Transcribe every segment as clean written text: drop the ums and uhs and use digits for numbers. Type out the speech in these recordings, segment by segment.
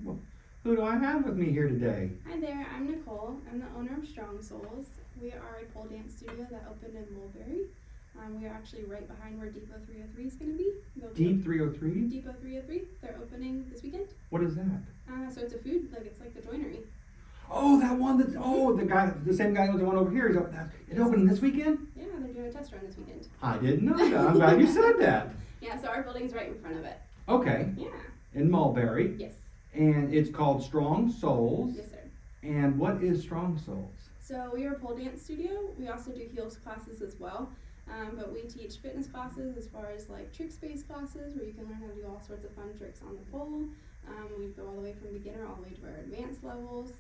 Well, who do I have with me here today? Hi there, I'm Nicole. I'm the owner of Strong Souls. We are a pole dance studio that opened in Mulberry. We are actually right behind where Depot 303 is going to be. Deep 303? Depot 303. They're opening this weekend. What is that? So it's a food, it's like the joinery. Oh, that one that's, the same guy with the one over here. It's opening this weekend? Yeah, they're doing a test run this weekend. I didn't know that. I'm glad you said that. Yeah, so our building's right in front of it. Okay. Yeah. In Mulberry. Yes. And it's called Strong Souls. Yes, sir. And what is Strong Souls? So we are a pole dance studio. We also do heels classes as well. But we teach fitness classes as far as like trick-based classes where you can learn how to do all sorts of fun tricks on the pole. We go all the way from beginner all the way to our advanced levels.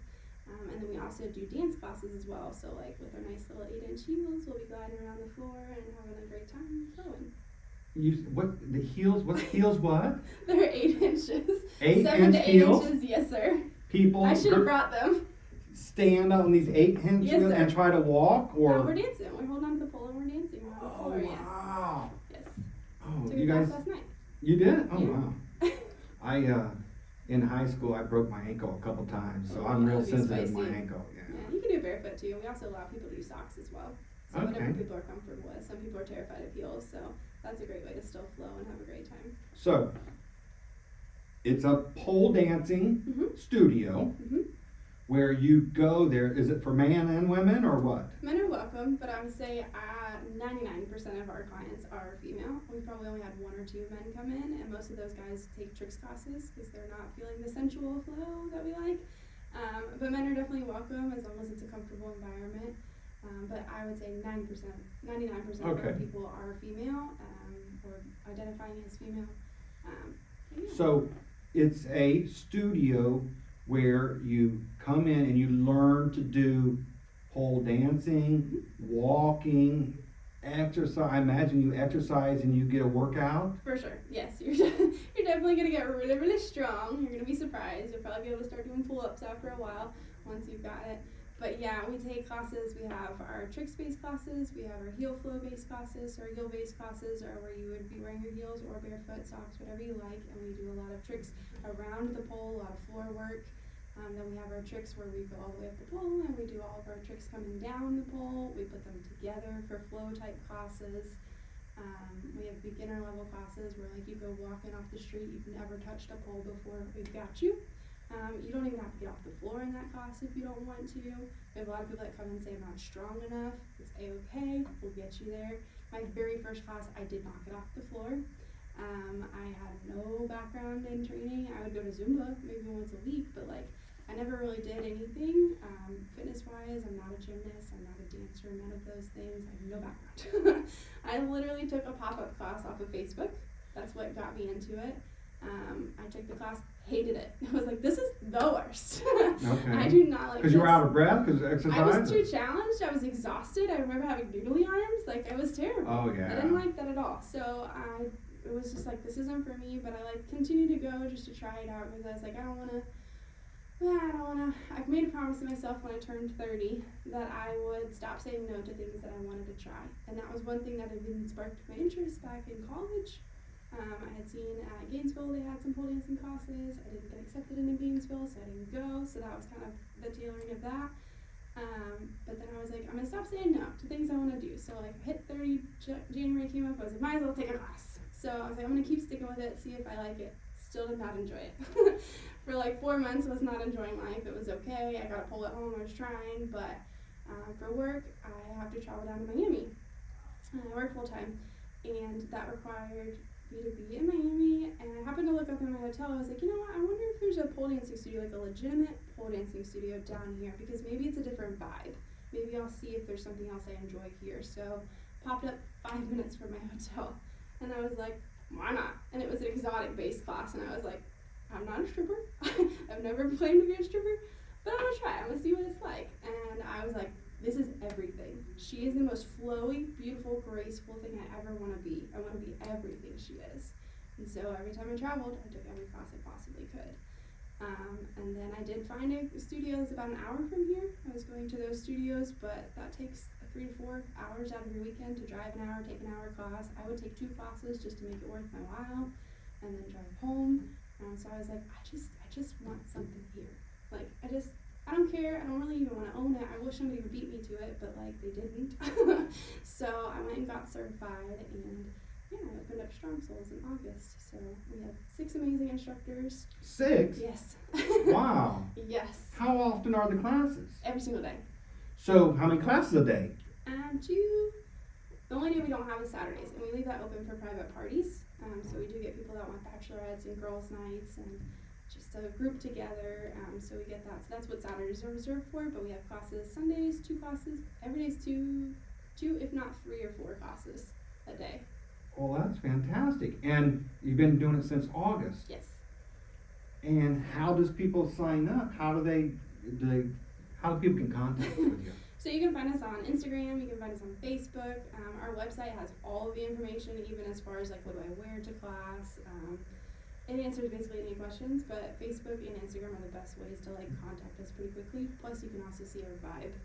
And then we also do dance classes as well. So like with our nice little 8-inch heels, we'll be gliding around the floor and having a great time flowing. What's heels what? They're 8 inches. 7 to 8 heels? Inches, yes sir. People I should have brought them. Stand on these 8-inch yes, heels and try to walk, or? No, we're dancing. We're holding on to the pole and we're dancing around the floor. Wow. Yes. Oh, Took you a class guys. last night. You did? Oh yeah. wow. I in high school I broke my ankle a couple times, so I'm real sensitive to my ankle. Yeah, you can do it barefoot too. We also allow people to do socks as well. So whatever people are comfortable with. Some people are terrified of heels, so that's a great way to still flow and have a great time. So it's a pole dancing studio where you go there. Is it for men and women or what? Men are welcome, but I would say 99% of our clients are female. We probably only had 1 or 2 men come in, and most of those guys take tricks classes because they're not feeling the sensual flow that we like. But men are definitely welcome as long as it's a comfortable environment. But I would say 99% of our people are female or identifying as female. Yeah. So it's a studio where you come in and you learn to do pole dancing, walking, exercise. I imagine you exercise and you get a workout. For sure, yes. You're definitely going to get really, really strong. You're going to be surprised. You'll probably be able to start doing pull-ups after a while once you've got it. But yeah, we take classes. We have our tricks-based classes. We have our heel flow-based classes. So our heel-based classes are where you would be wearing your heels or barefoot socks, whatever you like. And we do a lot of tricks around the pole, a lot of floor work. Then we have our tricks where we go all the way up the pole, and we do all of our tricks coming down the pole. We put them together for flow-type classes. We have beginner-level classes where like you go walking off the street, you've never touched a pole before, we've got you. You don't even have to get off the floor in that class if you don't want to. We have a lot of people that come and say, I'm not strong enough. It's a-okay, we'll get you there. My very first class, I did not get off the floor. I had no background in training. I would go to Zumba maybe once a week, but like I never really did anything. Fitness-wise, I'm not a gymnast, I'm not a dancer, none of those things. I have no background. I literally took a pop-up class off of Facebook. That's what got me into it. I took the class, hated it. I was like, this is the worst. Okay. I do not like Because you were out of breath because of exercise? I was too challenged. I was exhausted. I remember having noodly arms. Like, it was terrible. Oh, yeah. I didn't like that at all. So it was just like, this isn't for me, but I continued to go just to try it out because I was like, I've made a promise to myself when I turned 30 that I would stop saying no to things that I wanted to try. And that was one thing that had been sparked my interest back in college. I had seen at Gainesville they had some pole dancing classes. I didn't get accepted into Gainesville, so I didn't go. So that was kind of the tailoring of that. But then I was like, I'm going to stop saying no to things I want to do. So like hit 30, January came up, I was like, might as well take a class. So I was like, I'm going to keep sticking with it, see if I like it. Still did not enjoy it. For like 4 months, was not enjoying life. It was okay. I got a pole at home. I was trying, but for work, I have to travel down to Miami. I work full time, and that required me to be in Miami. And I happened to look up in my hotel. I was like, you know what? I wonder if there's a pole dancing studio, like a legitimate pole dancing studio down here, because maybe it's a different vibe. Maybe I'll see if there's something else I enjoy here. So popped up 5 minutes from my hotel, and I was like, why not? And it was an exotic-based class, and I was like, I'm not a stripper. I've never claimed to be a stripper, but I'm gonna try. I'm gonna see what it's like. And I was like, this is everything. She is the most flowy, beautiful, graceful thing I ever want to be. I want to be everything she is. And so every time I traveled, I took every class I possibly could. And then I did find a studio that's about an hour from here. I was going to those studios, but that takes 3 to 4 hours out of your weekend to drive an hour, take an hour class. I would take 2 classes just to make it worth my while, and then drive home. So I was like, I just want something here. Like, I don't care. I don't really even want to own it. I wish somebody would beat me to it, but like they didn't. So I went and got certified, and yeah, I opened up Strong Souls in August. So we have 6 amazing instructors. 6? Yes. Wow. Yes. How often are the classes? Every single day. So how many classes a day? 2. The only day we don't have is Saturdays, and we leave that open for private parties. So we do get people that want bachelorettes and girls' nights and just a group together. So we get that. So that's what Saturdays are reserved for. But we have classes Sundays, 2 classes. Every day's two, if not 3 or 4 classes a day. Well, that's fantastic. And you've been doing it since August. Yes. And how does people sign up? How do how do people can contact with you? So you can find us on Instagram, you can find us on Facebook. Our website has all of the information, even as far as like what do I wear to class. It answers basically any questions, but Facebook and Instagram are the best ways to like contact us pretty quickly. Plus you can also see our vibe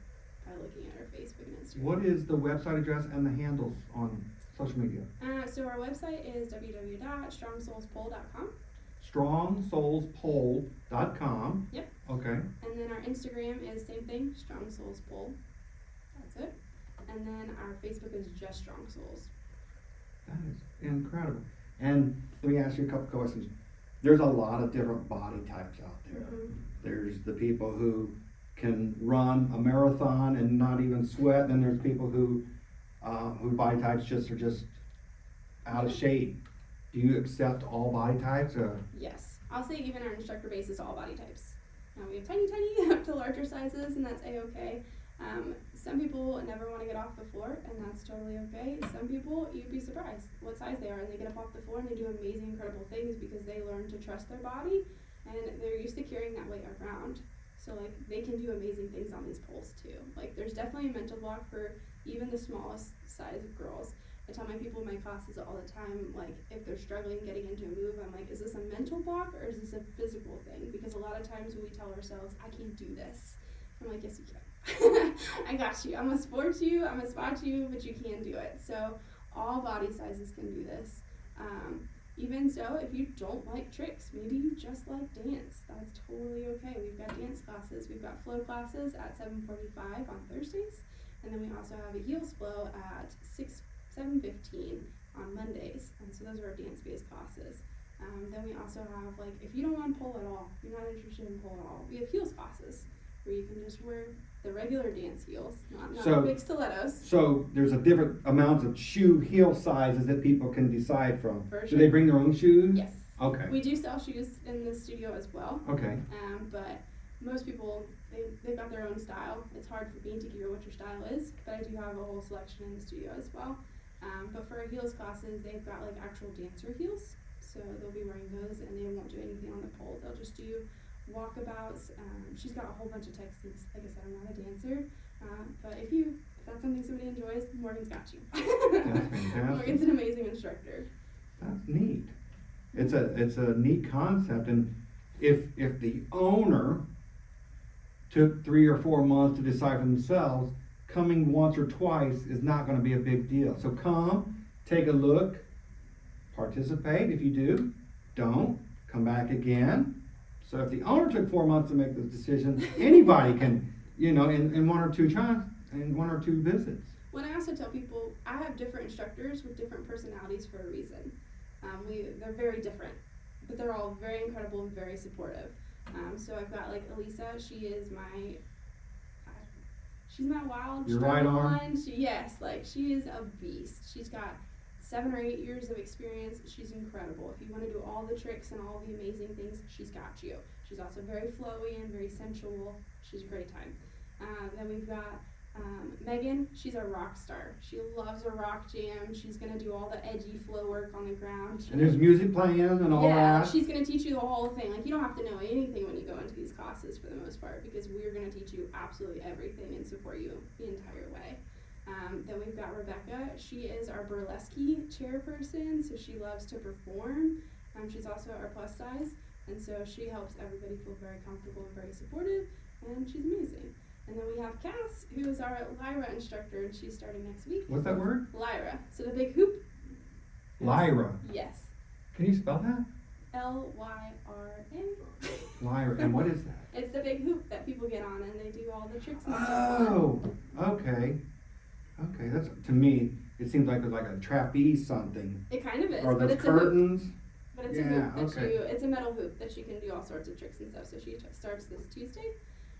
by looking at our Facebook and Instagram. What is the website address and the handles on social media? So our website is www.strongsoulspole.com. StrongSoulsPole.com. Yep. Okay. And then our Instagram is same thing, Strong Souls Pole. That's it. And then our Facebook is just Strong Souls. That is incredible. And let me ask you a couple questions. There's a lot of different body types out there. Mm-hmm. There's the people who can run a marathon and not even sweat. Then there's people who body types are just out of shape. Do you accept all body types? Yes. I'll say even our instructor base is all body types. Now we have tiny up to larger sizes, and that's A-okay. Some people never want to get off the floor, and that's totally okay. Some people, you'd be surprised what size they are, and they get up off the floor and they do amazing, incredible things because they learn to trust their body, and they're used to carrying that weight around. So like they can do amazing things on these poles too. Like there's definitely a mental block for even the smallest size of girls. I tell my people in my classes all the time, like, if they're struggling getting into a move, I'm like, is this a mental block or is this a physical thing? Because a lot of times when we tell ourselves, I can't do this, I'm like, yes, you can. I got you. I'm going to support you, I'm going to spot you, but you can do it. So all body sizes can do this. Even so, if you don't like tricks, maybe you just like dance, that's totally okay. We've got dance classes. We've got flow classes at 7:45 on Thursdays. And then we also have a heels flow at 7:15 on Mondays, and so those are our dance-based classes. Then we also have, like, if you don't want pole at all, you're not interested in pole at all, we have heels classes where you can just wear the regular dance heels, not the big stilettos. So there's a different amounts of shoe heel sizes that people can decide from. For sure. Do they bring their own shoes? Yes. Okay. We do sell shoes in the studio as well. Okay. But most people, they've got their own style. It's hard for me to gear what your style is, but I do have a whole selection in the studio as well. But for our heels classes, they've got like actual dancer heels, so they'll be wearing those, and they won't do anything on the pole. They'll just do walkabouts. She's got a whole bunch of techniques. Like I said, I'm not a dancer, but if that's something somebody enjoys, Morgan's got you. That's fantastic. Morgan's an amazing instructor. That's neat. It's a neat concept, and if the owner took 3 or 4 months to decide for themselves, coming once or twice is not going to be a big deal. So come, take a look, participate. If you do, don't, come back again. So if the owner took 4 months to make this decision, anybody can, in 1 or 2 times, in 1 or 2 visits. When I also tell people, I have different instructors with different personalities for a reason. They're very different, but they're all very incredible and very supportive. So I've got like Elisa, she's my wild Your right arm? one. She is a beast. She's got 7 or 8 years of experience. She's incredible. If you want to do all the tricks and all the amazing things, she's got you. She's also very flowy and very sensual. She's a great time. Then we've got Megan. She's a rock star. She loves a rock jam. She's going to do all the edgy flow work on the ground. And there's music playing and all that. She's going to teach you the whole thing. Like, you don't have to know anything when you go into these classes for the most part, because we're going to teach you absolutely everything and support you the entire way. Then we've got Rebecca. She is our burlesque chairperson, so she loves to perform. She's also our plus size, and so she helps everybody feel very comfortable and very supportive, and she's amazing. And then we have Cass, who is our Lyra instructor, and she's starting next week. What's that word? Lyra. So the big hoop. Lyra. Yes. Can you spell that? Lyra. Lyra, and what is that? It's the big hoop that people get on and they do all the tricks and stuff Oh, okay. Okay, that's, to me, it seems like it's like a trapeze something. It kind of is, Or but those it's a hoop. curtains. But it's a Yeah, hoop that okay. it's a metal hoop that she can do all sorts of tricks and stuff. So she starts this Tuesday.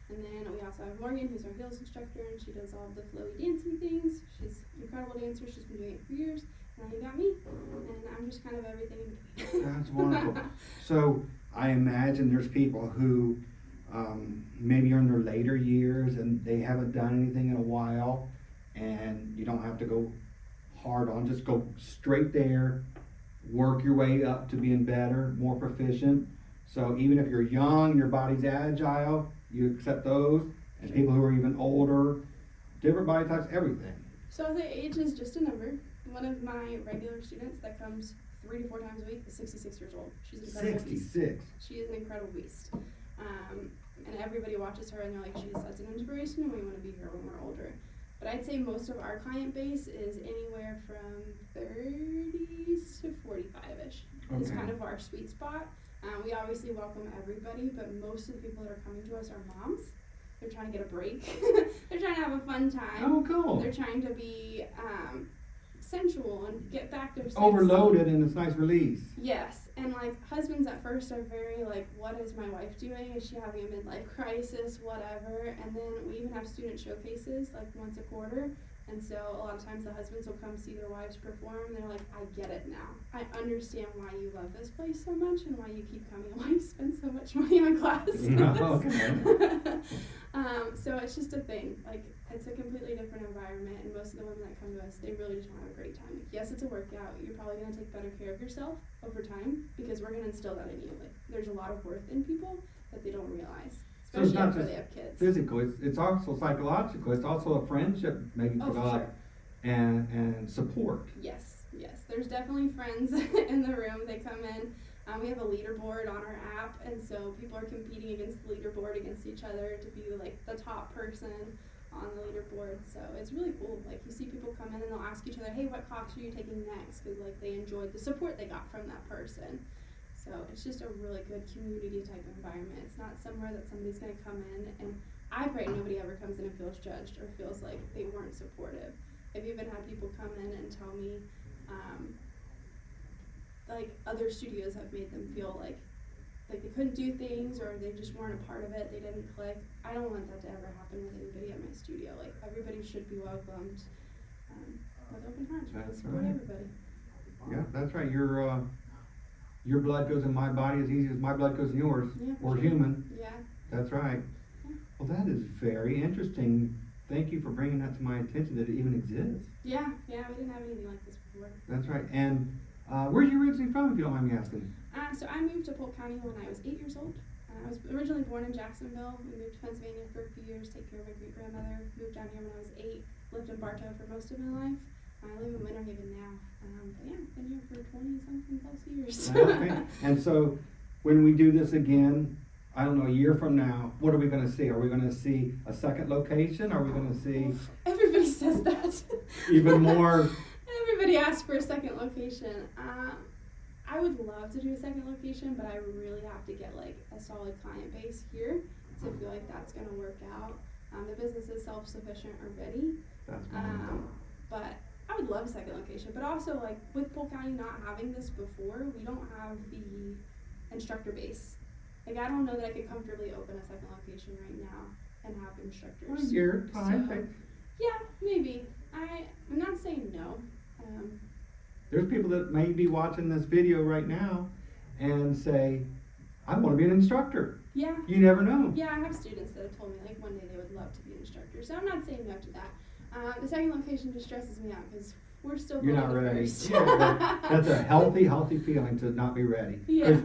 And then we also have Morgan, who's our heels instructor, and she does all the flowy dancing things. She's an incredible dancer. She's been doing it for years. And then you got me, and I'm just kind of everything in between. That's wonderful. So I imagine there's people who maybe are in their later years and they haven't done anything in a while, and you don't have to go hard on, just go straight there, work your way up to being better, more proficient. So even if you're young, your body's agile, you accept those, and people who are even older, different body types, everything. So the age is just a number. One of my regular students that comes 3 to 4 times a week is 66 years old. She's an incredible beast. 66. She is an incredible beast. And everybody watches her and they're like, she's such an inspiration and we want to be here when we're older. But I'd say most of our client base is anywhere from 30s to 45-ish. It's Okay. kind of our sweet spot. We obviously welcome everybody, but most of the people that are coming to us are moms. They're trying to get a break. They're trying to have a fun time. Oh, cool. They're trying to be sensual and get back their sex. Overloaded and it's nice release. Yes, and like husbands at first are very like, what is my wife doing? Is she having a midlife crisis? Whatever. And then we even have student showcases like once a quarter. And so a lot of times the husbands will come see their wives perform. And they're like, I get it now. I understand why you love this place so much and why you keep coming and why you spend so much money on classes. Okay. So it's just a thing. Like, it's a completely different environment, and most of the women that come to us, they really just want to have a great time. Like, yes, it's a workout. You're probably going to take better care of yourself over time because we're going to instill that in you. Like, there's a lot of worth in people that they don't realize, So it's especially not after just they have kids. physical, it's also psychological. It's also a friendship maybe Oh, for developed sure. and support. Yes. There's definitely friends in the room. They come in. We have a leaderboard on our app, and so people are competing against the leaderboard against each other to be like the top person on the leaderboard. So it's really cool. Like, you see people come in and they'll ask each other, hey, what class are you taking next? Because like they enjoyed the support they got from that person. So it's just a really good community type environment. It's not somewhere that somebody's going to come in, and I pray nobody ever comes in and feels judged or feels like they weren't supportive. I've even had people come in and tell me like other studios have made them feel like they couldn't do things or they just weren't a part of it, they didn't click. I don't want that to ever happen with anybody at my studio. Like, everybody should be welcomed with open hearts. That's Support right. everybody. Yeah, that's right. Your blood goes in my body as easy as my blood goes in yours. Yeah, for We're sure. human. Yeah. That's right. Yeah. Well, that is very interesting. Thank you for bringing that to my attention that it even exists. Yeah, we didn't have anything like this before. That's right. And where are you originally from, if you don't mind me asking? So I moved to Polk County when I was 8 years old. I was originally born in Jacksonville. We moved to Pennsylvania for a few years, take care of my great-grandmother. Moved down here when I was 8. Lived in Bartow for most of my life. I live in Winter Haven now. But yeah, been here for 20-something plus years. Okay. And so when we do this again, I don't know, a year from now, what are we going to see? Are we going to see a second location? Are we going to see Everybody says that. even more? Everybody asks for a second location. I would love to do a second location, but I really have to get like a solid client base here to feel like that's going to work out. The business is self-sufficient already. That's wonderful. But I would love a second location. But also, like, with Polk County not having this before, we don't have the instructor base. Like, I don't know that I could comfortably open a second location right now and have instructors. A year time. So, yeah, maybe. I'm not saying no. There's people that may be watching this video right now and say, I want to be an instructor. Yeah. You never know. Yeah, I have students that have told me, like, one day they would love to be an instructor. So I'm not saying no to that. The second location just stresses me out because we're still You're going not the ready. first. Yeah, that's a healthy feeling to not be ready. Yeah. 'Cause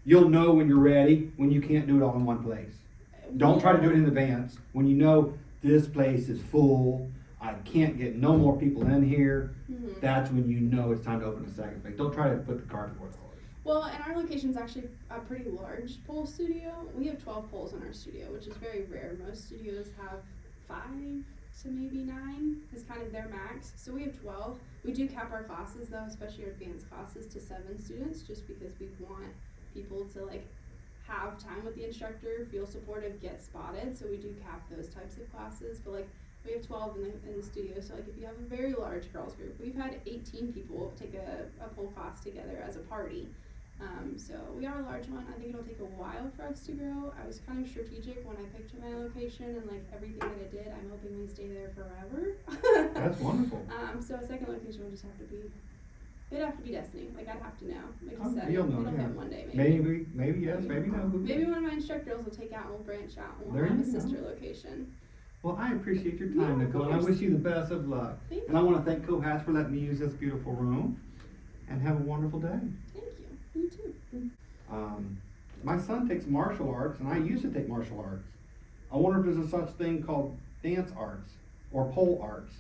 you'll know when you're ready when you can't do it all in one place. Don't try to do it in advance. When you know this place is full, I can't get no more people in here, Mhm. that's when you know it's time to open a second place. Don't try to put the cart before the horse. Well, and our location is actually a pretty large pole studio. We have 12 poles in our studio, which is very rare. Most studios have 5 to maybe 9 is kind of their max. So we have 12. We do cap our classes though, especially our advanced classes, to 7 students just because we want people to like have time with the instructor, feel supportive, get spotted. So we do cap those types of classes, but like we have 12 in the studio. So like if you have a very large girls group, we've had 18 people take a pole class together as a party. So we are a large one. I think it'll take a while for us to grow. I was kind of strategic when I picked my location, and like everything that I did, I'm hoping we stay there forever. That's wonderful. So a second location will just have to be, it'd have to be destiny. Like I'd have to know. Like you Oh, said, you'll know, it'll yeah. hit one day maybe. Maybe yes, maybe no. Who Maybe knows? one of my instructors will take out and we'll branch out and There we'll have a you go. sister location. Well, I appreciate your time, Yeah, of Nicole, and I course. wish you the best of luck. Thank And I you. want to thank Powerhouse for letting me use this beautiful room, and have a wonderful day. Thank you. You too. My son takes martial arts, and I used to take martial arts. I wonder if there's a such thing called dance arts or pole arts.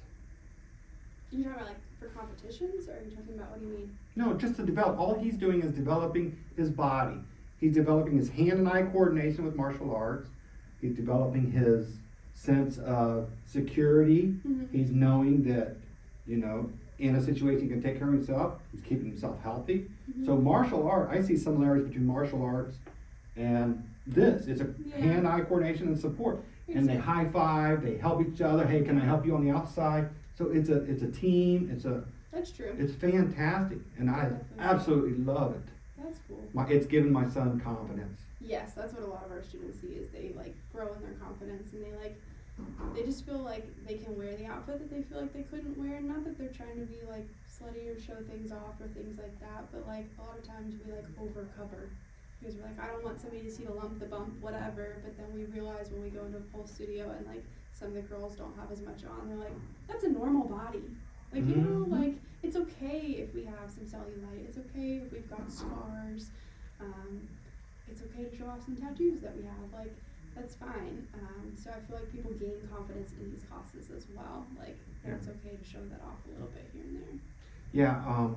You talking about like for competitions, or are you talking about what do you mean? No, just to develop. All he's doing is developing his body. He's developing his hand and eye coordination with martial arts. He's developing his sense of security. Mhm. He's knowing that, you know, in a situation he can take care of himself. He's keeping himself healthy. Mhm. So martial art, I see similarities between martial arts and this. It's a Yeah. hand-eye coordination and support. And they high five, they help each other. Hey, can I help you on the outside? So it's a team. That's true. It's fantastic, and I Definitely. absolutely love it. That's cool. It's given my son confidence. Yes, that's what a lot of our students see is they like grow in their confidence, and they just feel like they can wear the outfit that they feel like they couldn't wear. Not that they're trying to be like slutty or show things off or things like that, but like a lot of times we like overcover because we're like, I don't want somebody to see the lump, the bump, whatever. But then we realize when we go into a pole studio and like some of the girls don't have as much on, they're like, that's a normal body. Like, you know, Mhm. like it's okay if we have some cellulite. It's okay if we've got scars. It's okay to show off some tattoos that we have. Like, that's fine. So I feel like people gain confidence in these classes as well. Like, it's okay to show that off a little bit here and there. Yeah,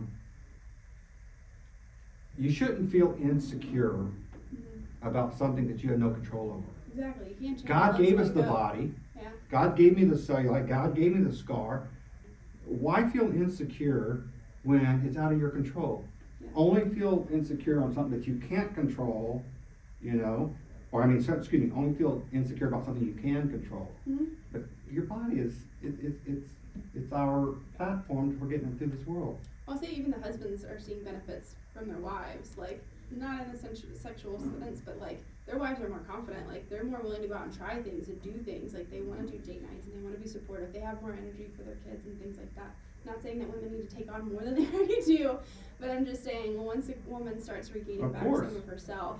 you shouldn't feel insecure Mm-hmm. about something that you have no control over. Exactly. You can't change God it, gave let's us let the go. body. Yeah. God gave me the cellulite. God gave me the scar. Why feel insecure when it's out of your control? Yeah. Only feel insecure on something that you can't control, you know, or only feel insecure about something you can control. Mm-hmm. But your body is, it's our platform for getting through this world. I'll say even the husbands are seeing benefits from their wives, like not in a sexual sense, but like their wives are more confident, like they're more willing to go out and try things and do things, like they want to do date nights and they want to be supportive, they have more energy for their kids and things like that. Not saying that women need to take on more than they already do, but I'm just saying once a woman starts regaining Of back course. some of herself,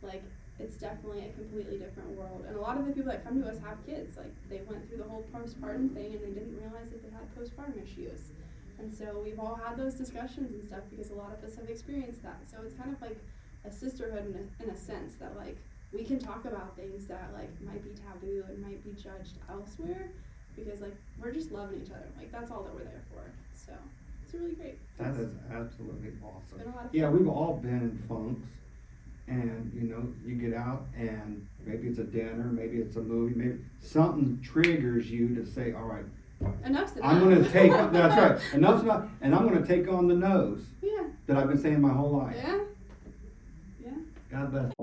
like it's definitely a completely different world. And a lot of the people that come to us have kids, like they went through the whole postpartum thing and they didn't realize that they had postpartum issues. And so we've all had those discussions and stuff because a lot of us have experienced that. So it's kind of like a sisterhood in a sense that like we can talk about things that like might be taboo and might be judged elsewhere because like we're just loving each other. Like that's all that we're there for. So it's really great. That is absolutely awesome. Been a lot of Yeah, fun. we've all been in funks, and you know, you get out and maybe it's a dinner, maybe it's a movie, maybe something triggers you to say, all right, Enough's enough. I'm gonna take, that's right, enough's enough, and I'm gonna take on the nose Yeah. that I've been saying my whole life. Yeah. Yeah. God bless